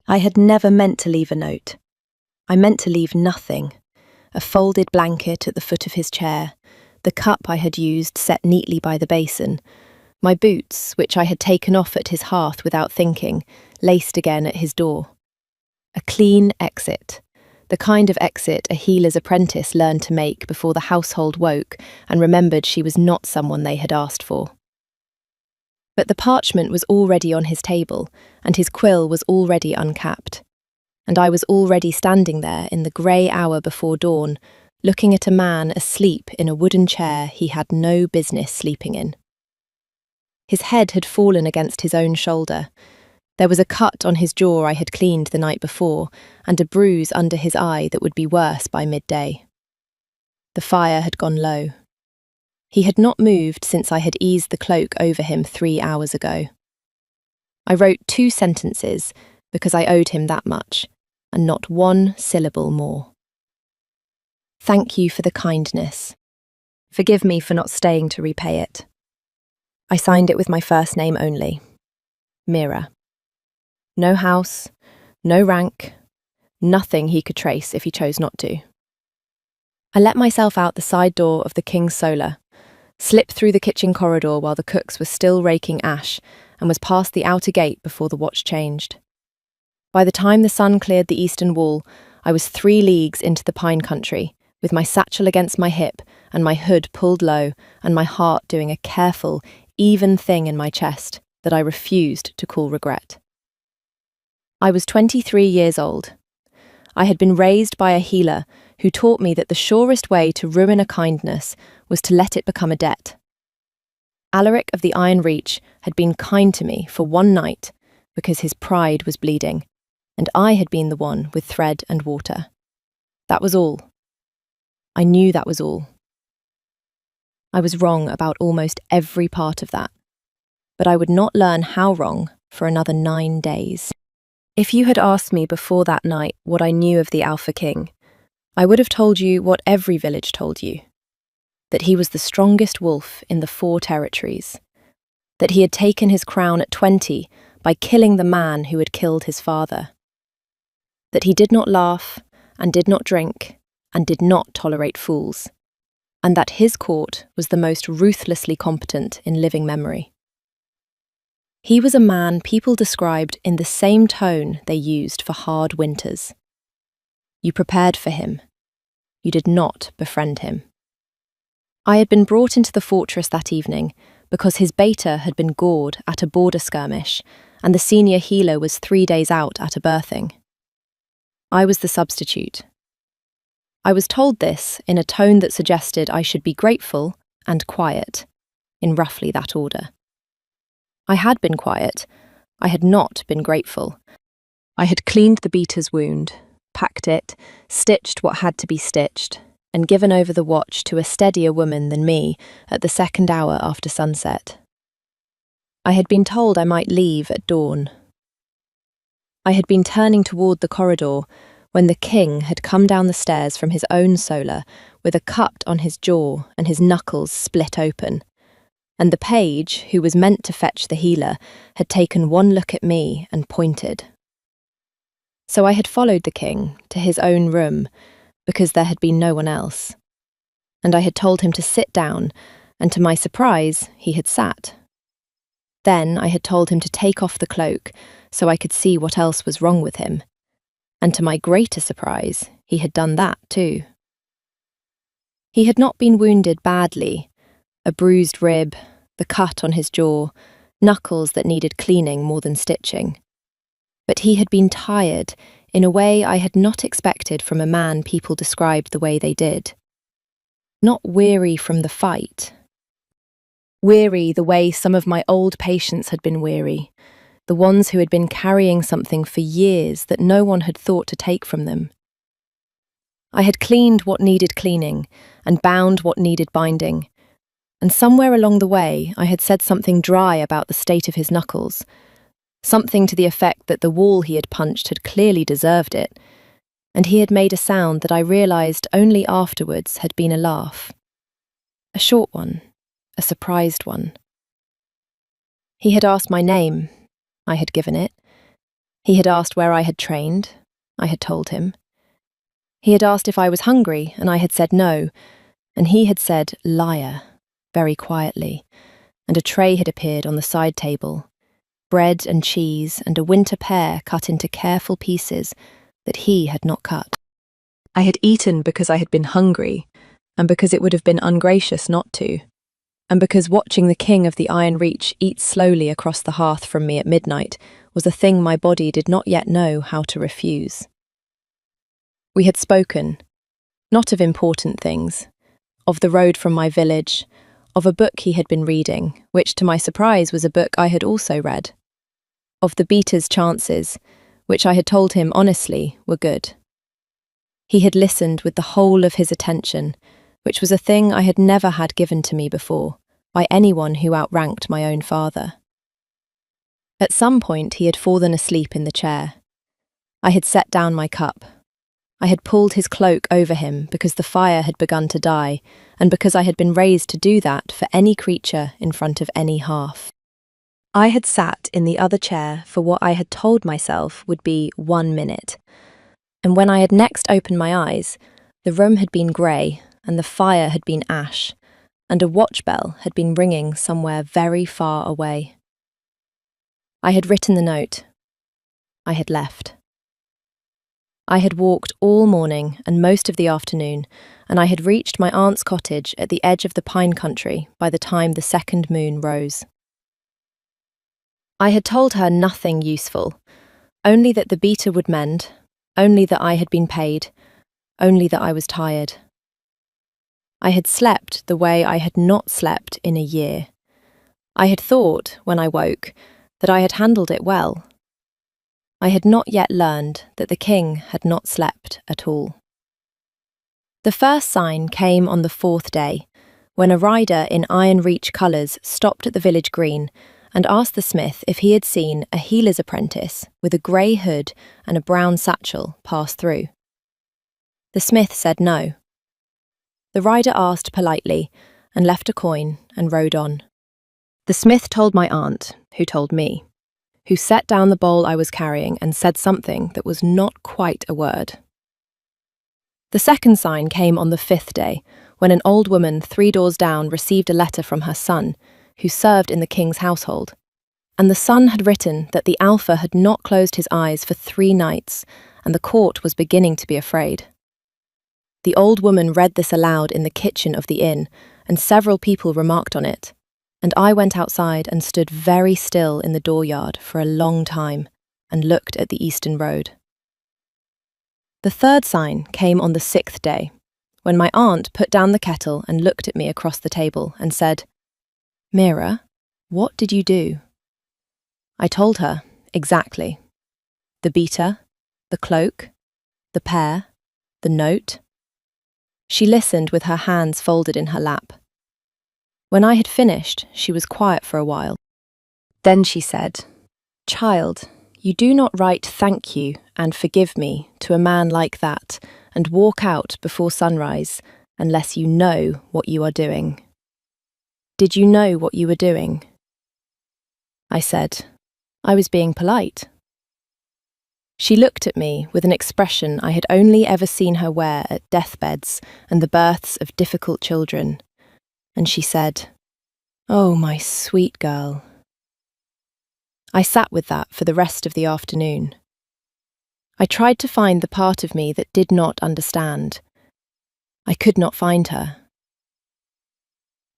I had never meant to leave a note. I meant to leave nothing. A folded blanket at the foot of his chair, the cup I had used set neatly by the basin, my boots, which I had taken off at his hearth without thinking, laced again at his door. A clean exit, the kind of exit a healer's apprentice learned to make before the household woke and remembered she was not someone they had asked for. But the parchment was already on his table, and his quill was already uncapped. And I was already standing there in the grey hour before dawn, looking at a man asleep in a wooden chair he had no business sleeping in. His head had fallen against his own shoulder. There was a cut on his jaw I had cleaned the night before, and a bruise under his eye that would be worse by midday. The fire had gone low. He had not moved since I had eased the cloak over him 3 hours ago. I wrote 2 sentences because I owed him that much, and not 1 syllable more. Thank you for the kindness. Forgive me for not staying to repay it. I signed it with my first name only. Mira. No house, no rank, nothing he could trace if he chose not to. I let myself out the side door of the King's Solar, slipped through the kitchen corridor while the cooks were still raking ash, and was past the outer gate before the watch changed. By the time the sun cleared the eastern wall, I was 3 leagues into the pine country, with my satchel against my hip and my hood pulled low and my heart doing a careful, even thing in my chest that I refused to call regret. I was 23 years old. I had been raised by a healer who taught me that the surest way to ruin a kindness was to let it become a debt. Alaric of the Iron Reach had been kind to me for 1 night because his pride was bleeding, and I had been the one with thread and water. That was all. I knew that was all. I was wrong about almost every part of that, but I would not learn how wrong for another 9 days. If you had asked me before that night what I knew of the Alpha King, I would have told you what every village told you, that he was the strongest wolf in the 4 territories, that he had taken his crown at 20 by killing the man who had killed his father, that he did not laugh and did not drink and did not tolerate fools, and that his court was the most ruthlessly competent in living memory. He was a man people described in the same tone they used for hard winters. You prepared for him. You did not befriend him. I had been brought into the fortress that evening because his beta had been gored at a border skirmish, and the senior healer was 3 days out at a birthing. I was the substitute. I was told this in a tone that suggested I should be grateful and quiet, in roughly that order. I had been quiet. I had not been grateful. I had cleaned the beater's wound, packed it, stitched what had to be stitched, and given over the watch to a steadier woman than me at the 2nd hour after sunset. I had been told I might leave at dawn. I had been turning toward the corridor when the king had come down the stairs from his own solar with a cut on his jaw and his knuckles split open, and the page, who was meant to fetch the healer, had taken 1 look at me and pointed. So I had followed the king to his own room, because there had been no one else, and I had told him to sit down, and to my surprise, he had sat. Then I had told him to take off the cloak so I could see what else was wrong with him, and to my greater surprise, he had done that too. He had not been wounded badly. A bruised rib, the cut on his jaw, knuckles that needed cleaning more than stitching. But he had been tired in a way I had not expected from a man people described the way they did. Not weary from the fight. Weary the way some of my old patients had been weary, the ones who had been carrying something for years that no one had thought to take from them. I had cleaned what needed cleaning and bound what needed binding, and somewhere along the way I had said something dry about the state of his knuckles, something to the effect that the wall he had punched had clearly deserved it, and he had made a sound that I realised only afterwards had been a laugh. A short one, a surprised one. He had asked my name. I had given it. He had asked where I had trained. I had told him. He had asked if I was hungry, and I had said no, and he had said, "Liar," very quietly, and a tray had appeared on the side table, bread and cheese and a winter pear cut into careful pieces that he had not cut. I had eaten because I had been hungry, and because it would have been ungracious not to, and because watching the King of the Iron Reach eat slowly across the hearth from me at midnight was a thing my body did not yet know how to refuse. We had spoken, not of important things, of the road from my village, of a book he had been reading, which to my surprise was a book I had also read, of the beater's chances, which I had told him honestly were good. He had listened with the whole of his attention, which was a thing I had never had given to me before, by anyone who outranked my own father. At some point he had fallen asleep in the chair. I had set down my cup. I had pulled his cloak over him because the fire had begun to die, and because I had been raised to do that for any creature in front of any hearth. I had sat in the other chair for what I had told myself would be 1 minute, and when I had next opened my eyes, the room had been grey, and the fire had been ash, and a watch bell had been ringing somewhere very far away. I had written the note. I had left. I had walked all morning and most of the afternoon, and I had reached my aunt's cottage at the edge of the pine country by the time the second moon rose. I had told her nothing useful, only that the beater would mend, only that I had been paid, only that I was tired. I had slept the way I had not slept in a year. I had thought, when I woke, that I had handled it well. I had not yet learned that the king had not slept at all. The first sign came on the 4th day, when a rider in Iron Reach colours stopped at the village green and asked the smith if he had seen a healer's apprentice with a grey hood and a brown satchel pass through. The smith said no. The rider asked politely and left a coin and rode on. The smith told my aunt, who told me, who set down the bowl I was carrying and said something that was not quite a word. The second sign came on the 5th day, when an old woman 3 doors down received a letter from her son, who served in the king's household, and the son had written that the Alpha had not closed his eyes for 3 nights, and the court was beginning to be afraid. The old woman read this aloud in the kitchen of the inn, and several people remarked on it, and I went outside and stood very still in the dooryard for a long time and looked at the eastern road. The third sign came on the 6th day, when my aunt put down the kettle and looked at me across the table and said, "Mira, what did you do?" I told her, exactly. The beater, the cloak, the pear, the note. She listened with her hands folded in her lap. When I had finished, she was quiet for a while. Then she said, "Child, you do not write thank you and forgive me to a man like that and walk out before sunrise unless you know what you are doing. Did you know what you were doing?" I said, "I was being polite." She looked at me with an expression I had only ever seen her wear at deathbeds and the births of difficult children, and she said, "Oh, my sweet girl." I sat with that for the rest of the afternoon. I tried to find the part of me that did not understand. I could not find her.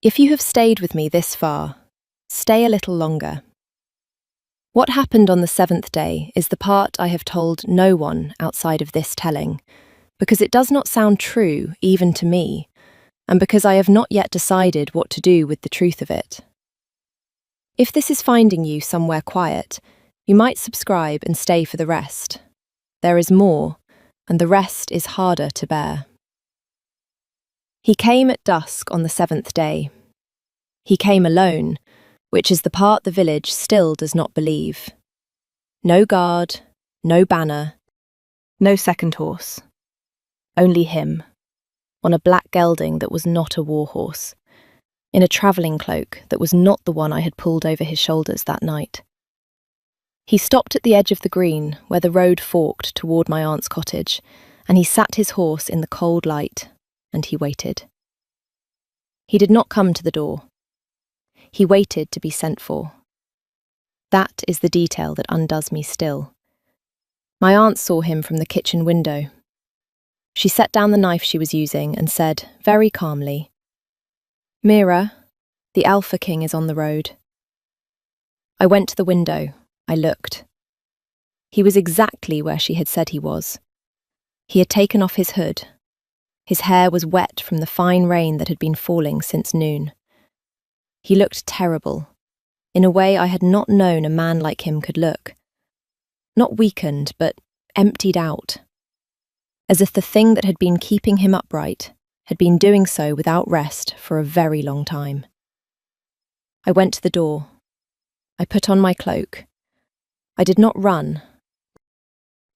If you have stayed with me this far, stay a little longer. What happened on the 7th day is the part I have told no one outside of this telling, because it does not sound true even to me, and because I have not yet decided what to do with the truth of it. If this is finding you somewhere quiet, you might subscribe and stay for the rest. There is more, and the rest is harder to bear. He came at dusk on the 7th day. He came alone, which is the part the village still does not believe. No guard, no banner, no second horse. Only him, on a black gelding that was not a war horse, in a travelling cloak that was not the one I had pulled over his shoulders that night. He stopped at the edge of the green, where the road forked toward my aunt's cottage, and he sat his horse in the cold light, and he waited. He did not come to the door. He waited to be sent for. That is the detail that undoes me still. My aunt saw him from the kitchen window. She set down the knife she was using and said, very calmly, "Mira, the Alpha King is on the road." I went to the window. I looked. He was exactly where she had said he was. He had taken off his hood. His hair was wet from the fine rain that had been falling since noon. He looked terrible, in a way I had not known a man like him could look. Not weakened, but emptied out. As if the thing that had been keeping him upright had been doing so without rest for a very long time. I went to the door. I put on my cloak. I did not run.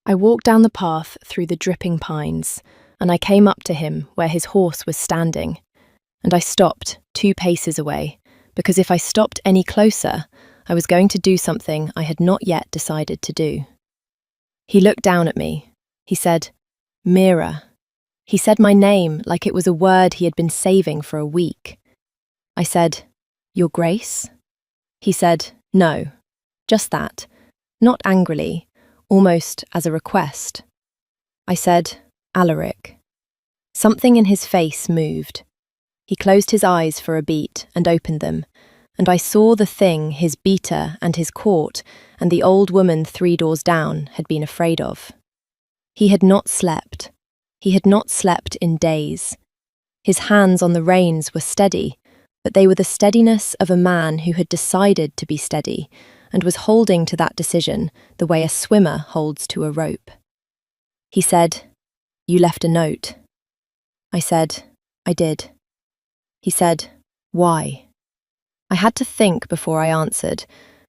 I walked down the path through the dripping pines, and I came up to him where his horse was standing, and I stopped 2 paces away, because if I stopped any closer, I was going to do something I had not yet decided to do. He looked down at me. He said, "Mira." He said my name like it was a word he had been saving for a week. I said, "Your Grace?" He said, "No, just that, not angrily, almost as a request." I said, "Alaric." Something in his face moved. He closed his eyes for a beat and opened them, and I saw the thing his beater and his court and the old woman 3 doors down had been afraid of. He had not slept. He had not slept in days. His hands on the reins were steady, but they were the steadiness of a man who had decided to be steady and was holding to that decision the way a swimmer holds to a rope. He said, "You left a note." I said, "I did." He said, "Why?" I had to think before I answered,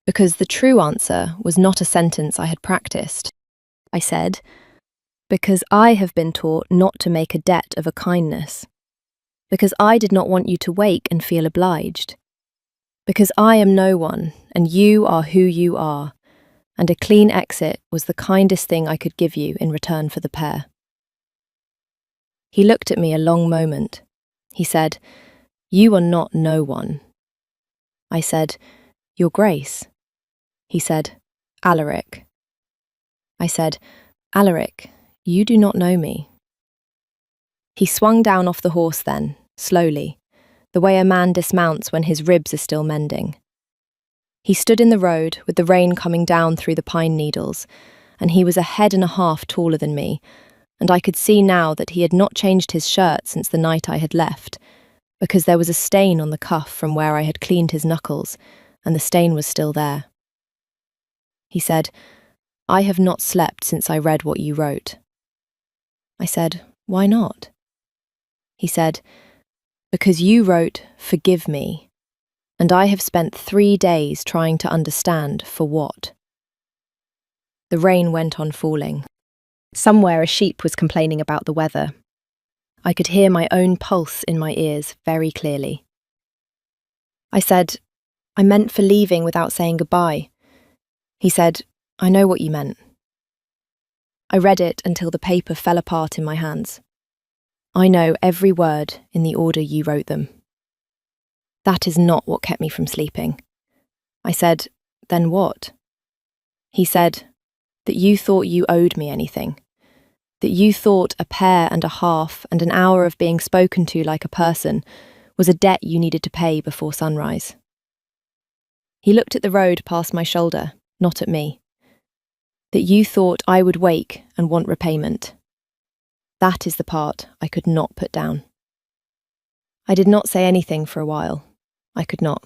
because the true answer was not a sentence I had practiced. I said, "Because I have been taught not to make a debt of a kindness. Because I did not want you to wake and feel obliged. Because I am no one, and you are who you are, and a clean exit was the kindest thing I could give you in return for the pair." He looked at me a long moment. He said, "You are not no one." I said, "Your Grace." He said, "Alaric." I said, "Alaric, you do not know me." He swung down off the horse then, slowly, the way a man dismounts when his ribs are still mending. He stood in the road with the rain coming down through the pine needles, and he was a head and a half taller than me, and I could see now that he had not changed his shirt since the night I had left, because there was a stain on the cuff from where I had cleaned his knuckles, and the stain was still there. He said, "I have not slept since I read what you wrote." I said, "Why not?" He said, "Because you wrote, 'Forgive me,' and I have spent 3 days trying to understand for what." The rain went on falling. Somewhere a sheep was complaining about the weather. I could hear my own pulse in my ears very clearly. I said, "I meant for leaving without saying goodbye." He said, "I know what you meant." I read it until the paper fell apart in my hands. "I know every word in the order you wrote them." That is not what kept me from sleeping. I said, "Then what?" He said, "That you thought you owed me anything. That you thought a pair and a half and an hour of being spoken to like a person was a debt you needed to pay before sunrise." He looked at the road past my shoulder, not at me. "That you thought I would wake and want repayment. That is the part I could not put down." I did not say anything for a while. I could not.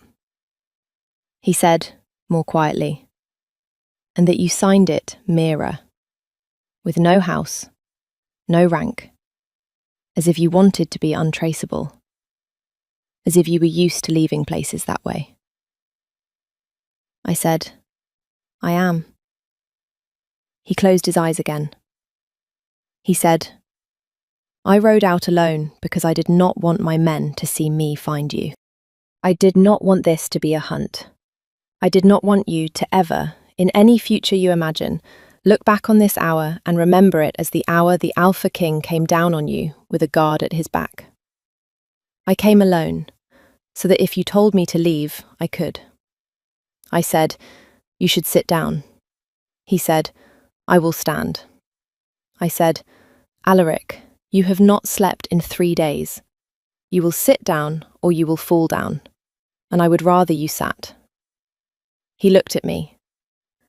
He said, more quietly, "And that you signed it Mira, with no house, no rank, as if you wanted to be untraceable, as if you were used to leaving places that way." I said, "I am." He closed his eyes again. He said, "I rode out alone because I did not want my men to see me find you. I did not want this to be a hunt. I did not want you to ever, In any future you imagine, look back on this hour and remember it as the hour the Alpha King came down on you with a guard at his back. I came alone, so that if you told me to leave, I could. I said, "You should sit down." He said, "I will stand." I said, "Alaric, you have not slept in 3 days. You will sit down or you will fall down, and I would rather you sat." He looked at me.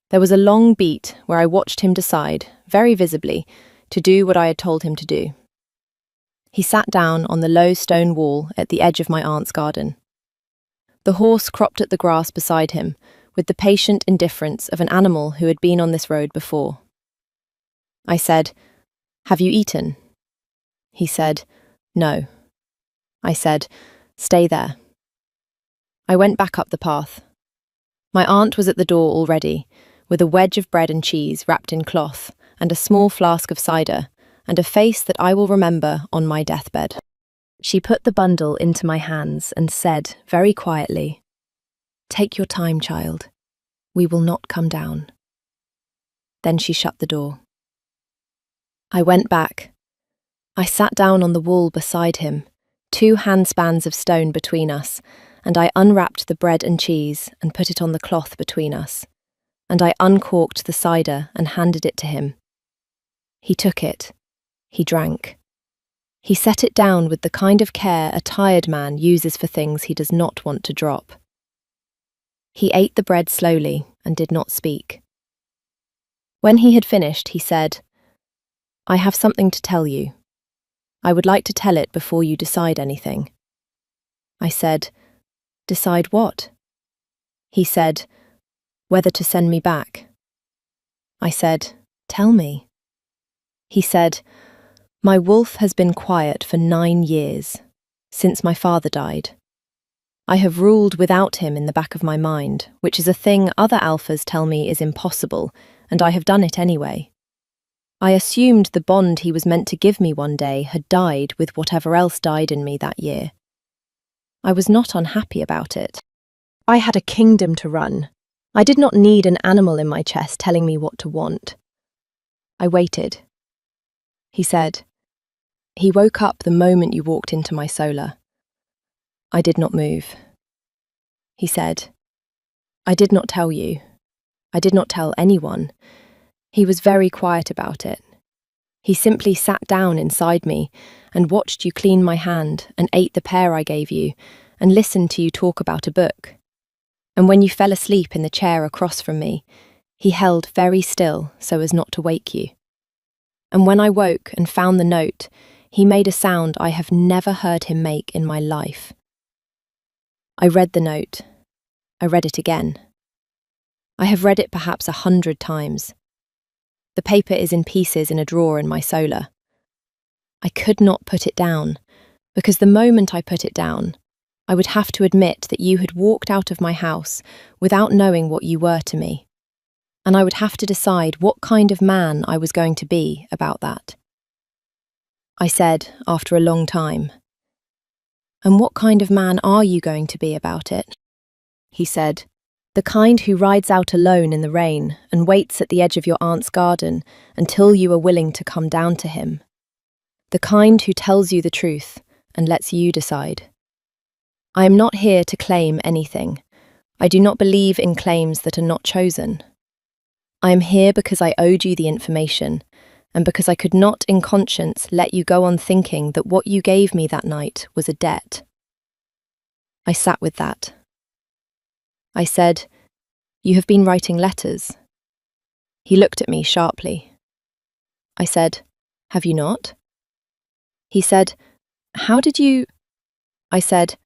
There was a long beat where I watched him decide, very visibly, to do what I had told him to do. He sat down on the low stone wall at the edge of my aunt's garden. The horse cropped at the grass beside him, with the patient indifference of an animal who had been on this road before. I said, "Have you eaten?" He said, "No." I said, "Stay there." I went back up the path. My aunt was at the door already, with a wedge of bread and cheese wrapped in cloth, and a small flask of cider, and a face that I will remember on my deathbed. She put the bundle into my hands and said, very quietly, "Take your time, child. We will not come down." Then she shut the door. I went back. I sat down on the wall beside him, 2 handspans of stone between us, and I unwrapped the bread and cheese and put it on the cloth between us, and I uncorked the cider and handed it to him. He took it. He drank. He set it down with the kind of care a tired man uses for things he does not want to drop. He ate the bread slowly and did not speak. When he had finished, he said, "I have something to tell you. I would like to tell it before you decide anything." I said, "Decide what?" He said, "Whether to send me back." I said, "Tell me." He said, "My wolf has been quiet for 9 years, since my father died. I have ruled without him in the back of my mind, which is a thing other alphas tell me is impossible, and I have done it anyway. I assumed the bond he was meant to give me one day had died with whatever else died in me that year. I was not unhappy about it. I had a kingdom to run. I did not need an animal in my chest telling me what to want. I waited. He said, "He woke up the moment you walked into my solar." I did not move. He said, "I did not tell you. I did not tell anyone." He was very quiet about it. He simply sat down inside me and watched you clean my hand and ate the pear I gave you and listened to you talk about a book. And when you fell asleep in the chair across from me, he held very still so as not to wake you. And when I woke and found the note, he made a sound I have never heard him make in my life. I read the note. I read it again. I have read it perhaps 100 times. The paper is in pieces in a drawer in my solar. I could not put it down, because the moment I put it down, I would have to admit that you had walked out of my house without knowing what you were to me, and I would have to decide what kind of man I was going to be about that. I said, after a long time, "And what kind of man are you going to be about it?" He said, "The kind who rides out alone in the rain and waits at the edge of your aunt's garden until you are willing to come down to him. The kind who tells you the truth and lets you decide. I am not here to claim anything. I do not believe in claims that are not chosen. I am here because I owed you the information, and because I could not in conscience let you go on thinking that what you gave me that night was a debt." I sat with that. I said, "You have been writing letters." He looked at me sharply. I said, "Have you not?" He said, "How did you—" I said,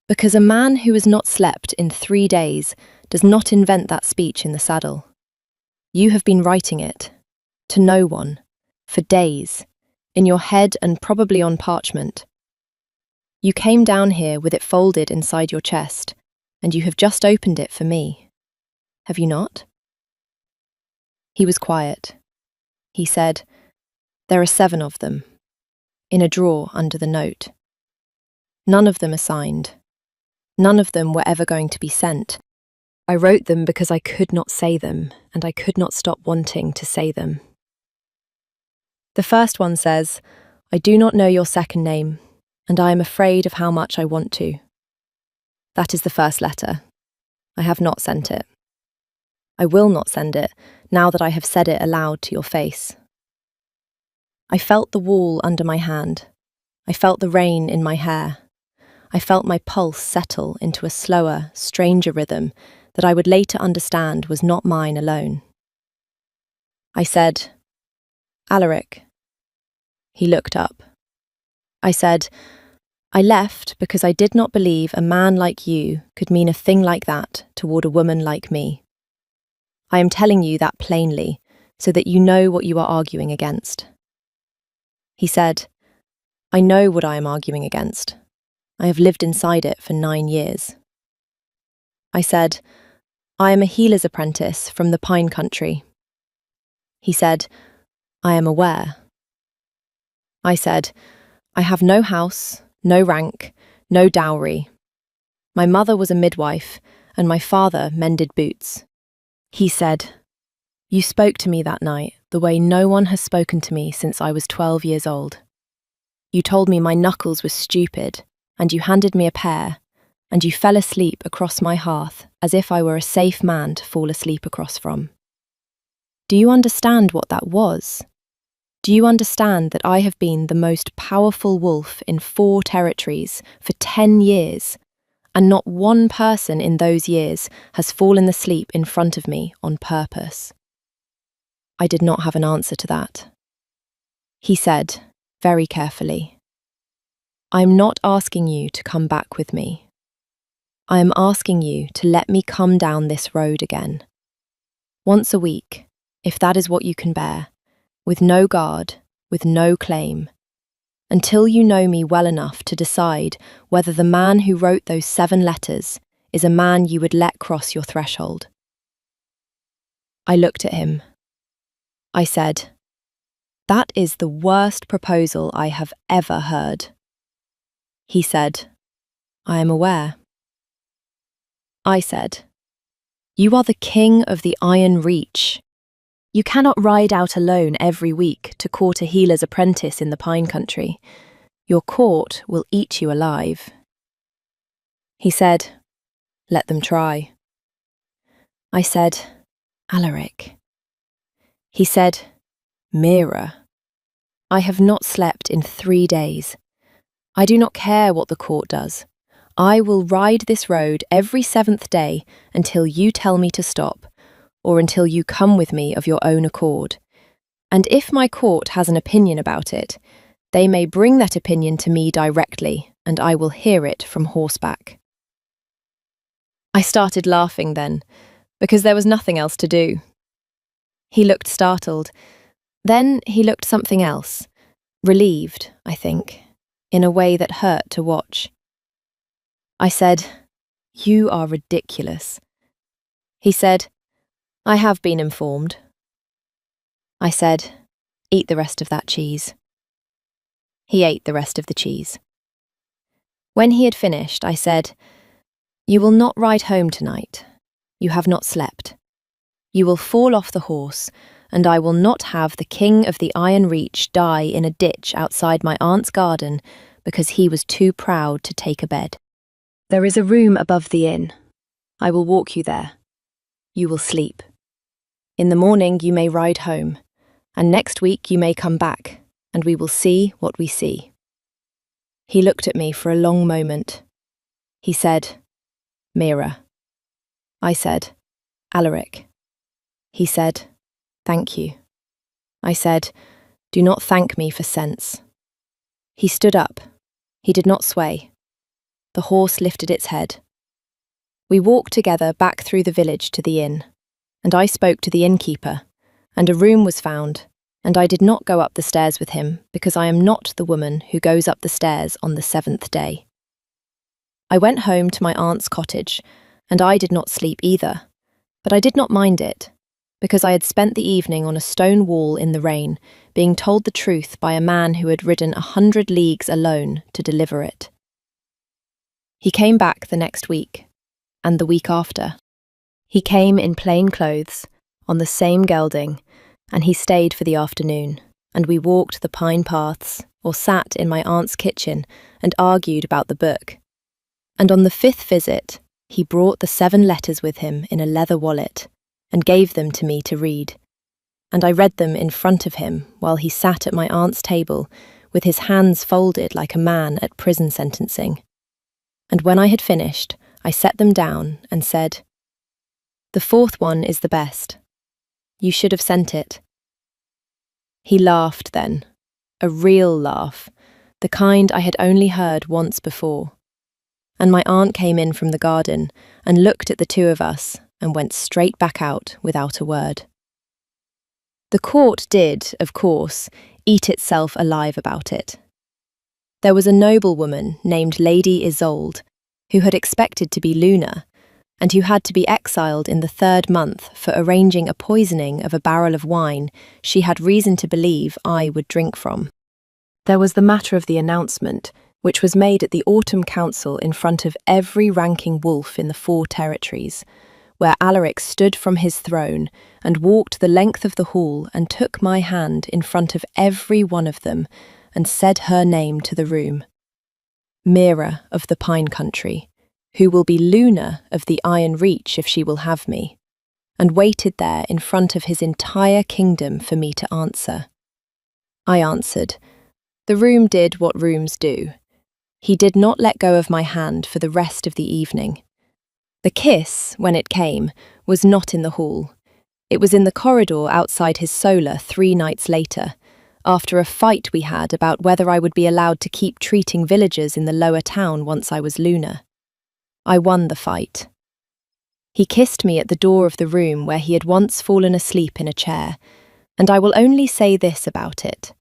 "Because a man who has not slept in 3 days does not invent that speech in the saddle. You have been writing it, to no one, for days, in your head and probably on parchment. You came down here with it folded inside your chest, and you have just opened it for me. Have you not?" He was quiet. He said, "There are 7 of them, in a drawer under the note. None of them are signed. None of them were ever going to be sent. I wrote them because I could not say them, and I could not stop wanting to say them. The first one says, "I do not know your second name, and I am afraid of how much I want to." That is the first letter. I have not sent it. I will not send it, now that I have said it aloud to your face. I felt the wall under my hand. I felt the rain in my hair. I felt my pulse settle into a slower, stranger rhythm that I would later understand was not mine alone. I said, "Alaric." He looked up. I said, "I left because I did not believe a man like you could mean a thing like that toward a woman like me. I am telling you that plainly, so that you know what you are arguing against." He said, "I know what I am arguing against. I have lived inside it for 9 years." I said, "I am a healer's apprentice from the Pine Country." He said, "I am aware." I said, "I have no house, no rank, no dowry. My mother was a midwife, and my father mended boots." He said, "You spoke to me that night the way no one has spoken to me since I was 12 years old. You told me my knuckles were stupid, and you handed me a pair, and you fell asleep across my hearth as if I were a safe man to fall asleep across from. Do you understand what that was? Do you understand that I have been the most powerful wolf in 4 territories for 10 years, and not one person in those years has fallen asleep in front of me on purpose?" I did not have an answer to that. He said, very carefully, "I am not asking you to come back with me. I am asking you to let me come down this road again. Once a week, if that is what you can bear, with no guard, with no claim, until you know me well enough to decide whether the man who wrote those 7 letters is a man you would let cross your threshold." I looked at him. I said, "That is the worst proposal I have ever heard." He said, "I am aware." I said, "You are the king of the Iron Reach. You cannot ride out alone every week to court a healer's apprentice in the Pine Country. Your court will eat you alive." He said, "Let them try." I said, "Alaric." He said, "Mira, I have not slept in 3 days. I do not care what the court does. I will ride this road every 7th day until you tell me to stop, or until you come with me of your own accord. And if my court has an opinion about it, they may bring that opinion to me directly, and I will hear it from horseback." I started laughing then, because there was nothing else to do. He looked startled. Then he looked something else, relieved, I think, in a way that hurt to watch. I said, "You are ridiculous." He said, "I have been informed." I said, "Eat the rest of that cheese." He ate the rest of the cheese. When he had finished, I said, "You will not ride home tonight. You have not slept. You will fall off the horse, and I will not have the king of the Iron Reach die in a ditch outside my aunt's garden because he was too proud to take a bed. There is a room above the inn. I will walk you there. You will sleep. In the morning you may ride home, and next week you may come back, and we will see what we see." He looked at me for a long moment. He said, "Mira." I said, "Alaric." He said, "Thank you." I said, "Do not thank me for sense." He stood up. He did not sway. The horse lifted its head. We walked together back through the village to the inn, and I spoke to the innkeeper, and a room was found, and I did not go up the stairs with him because I am not the woman who goes up the stairs on the 7th day. I went home to my aunt's cottage, and I did not sleep either, but I did not mind it, because I had spent the evening on a stone wall in the rain, being told the truth by a man who had ridden 100 leagues alone to deliver it. He came back the next week, and the week after. He came in plain clothes, on the same gelding, and he stayed for the afternoon, and we walked the pine paths, or sat in my aunt's kitchen and argued about the book. And on the 5th visit, he brought the 7 letters with him in a leather wallet, and gave them to me to read. And I read them in front of him while he sat at my aunt's table, with his hands folded like a man at prison sentencing. And when I had finished, I set them down and said, "The 4th one is the best. You should have sent it." He laughed then, a real laugh, the kind I had only heard once before. And my aunt came in from the garden and looked at the 2 of us and went straight back out without a word. The court did, of course, eat itself alive about it. There was a noblewoman named Lady Isolde, who had expected to be Luna, and who had to be exiled in the 3rd month for arranging a poisoning of a barrel of wine she had reason to believe I would drink from. There was the matter of the announcement, which was made at the autumn council in front of every ranking wolf in the 4 territories, where Alaric stood from his throne and walked the length of the hall and took my hand in front of every one of them and said her name to the room. Mira of the Pine Country, who will be Luna of the Iron Reach if she will have me, and waited there in front of his entire kingdom for me to answer. I answered. The room did what rooms do. He did not let go of my hand for the rest of the evening. The kiss, when it came, was not in the hall. It was in the corridor outside his solar 3 nights later, after a fight we had about whether I would be allowed to keep treating villagers in the lower town once I was Luna. I won the fight. He kissed me at the door of the room where he had once fallen asleep in a chair, and I will only say this about it.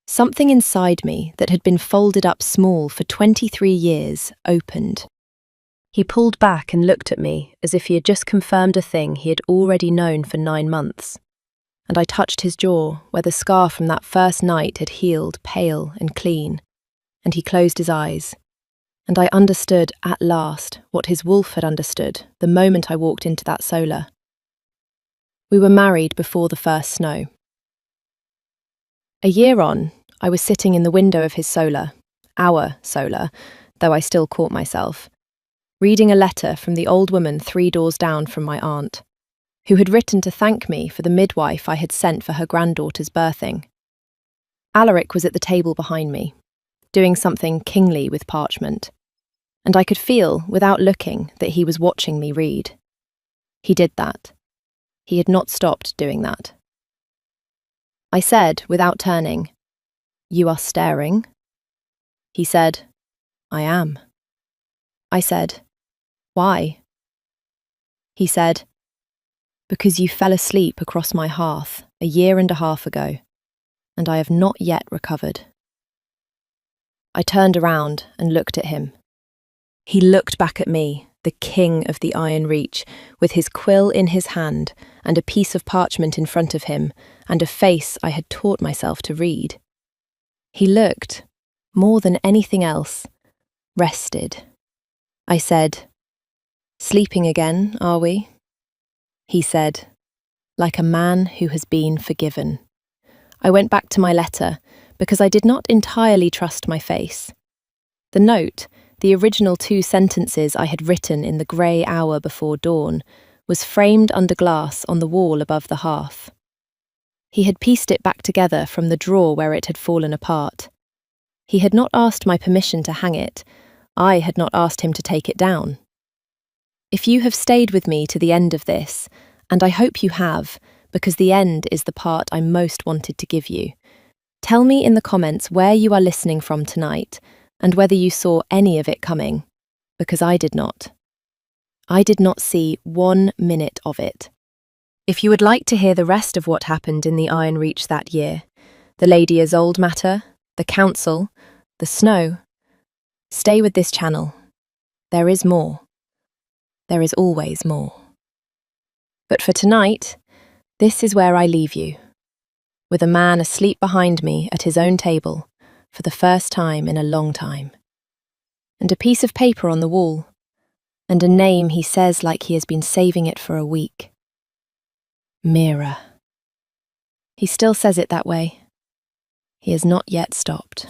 Something inside me that had been folded up small for 23 years opened. He pulled back and looked at me as if he had just confirmed a thing he had already known for 9 months, and I touched his jaw where the scar from that first night had healed pale and clean, and he closed his eyes. And I understood at last what his wolf had understood the moment I walked into that solar. We were married before the first snow. A year on, I was sitting in the window of his solar, our solar, though I still caught myself, reading a letter from the old woman 3 doors down from my aunt, who had written to thank me for the midwife I had sent for her granddaughter's birthing. Alaric was at the table behind me, doing something kingly with parchment, and I could feel, without looking, that he was watching me read. He did that. He had not stopped doing that. I said, without turning, "You are staring?" He said, "I am." I said, "Why?" He said, "Because you fell asleep across my hearth 1.5 years ago, and I have not yet recovered." I turned around and looked at him. He looked back at me, the king of the Iron Reach, with his quill in his hand and a piece of parchment in front of him and a face I had taught myself to read. He looked, more than anything else, rested. I said, "Sleeping again, are we?" He said, "Like a man who has been forgiven." I went back to my letter because I did not entirely trust my face. The note, the original 2 sentences I had written in the grey hour before dawn, was framed under glass on the wall above the hearth. He had pieced it back together from the drawer where it had fallen apart. He had not asked my permission to hang it. I had not asked him to take it down. If you have stayed with me to the end of this, and I hope you have, because the end is the part I most wanted to give you, tell me in the comments where you are listening from tonight, and whether you saw any of it coming, because I did not. I did not see 1 minute of it. If you would like to hear the rest of what happened in the Iron Reach that year, the Lady Isolde matter, the council, the snow, stay with this channel. There is more. There is always more. But for tonight, this is where I leave you, with a man asleep behind me at his own table, for the first time in a long time, and a piece of paper on the wall, and a name he says like he has been saving it for a week. Mira. He still says it that way. He has not yet stopped.